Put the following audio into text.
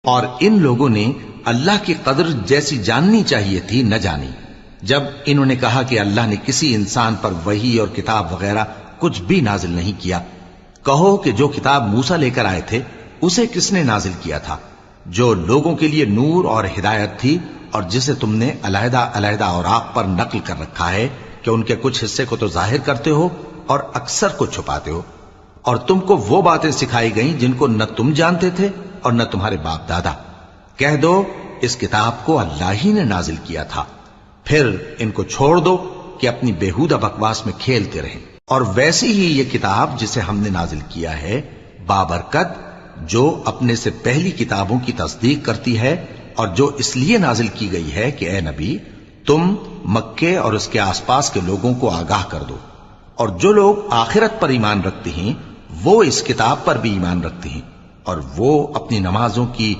اور ان لوگوں نے اللہ کی قدر جیسی جاننی چاہیے تھی نہ جانی جب انہوں نے کہا کہ اللہ نے کسی انسان پر وحی اور کتاب وغیرہ کچھ بھی نازل نہیں کیا۔ کہو کہ جو کتاب موسیٰ لے کر آئے تھے اسے کس نے نازل کیا تھا؟ جو لوگوں کے لیے نور اور ہدایت تھی، اور جسے تم نے علیحدہ علیحدہ اوراق پر نقل کر رکھا ہے کہ ان کے کچھ حصے کو تو ظاہر کرتے ہو اور اکثر کو چھپاتے ہو۔ اور تم کو وہ باتیں سکھائی گئیں جن کو نہ تم جانتے تھے اور نہ تمہارے باپ دادا۔ کہہ دو اس کتاب کو اللہ ہی نے نازل کیا تھا، پھر ان کو چھوڑ دو کہ اپنی بیہودہ بکواس میں کھیلتے رہیں۔ اور ویسی ہی یہ کتاب جسے ہم نے نازل کیا ہے بابرکت، جو اپنے سے پہلی کتابوں کی تصدیق کرتی ہے، اور جو اس لیے نازل کی گئی ہے کہ اے نبی تم مکے اور اس کے آس پاس کے لوگوں کو آگاہ کر دو، اور جو لوگ آخرت پر ایمان رکھتے ہیں وہ اس کتاب پر بھی ایمان رکھتے ہیں، اور وہ اپنی نمازوں کی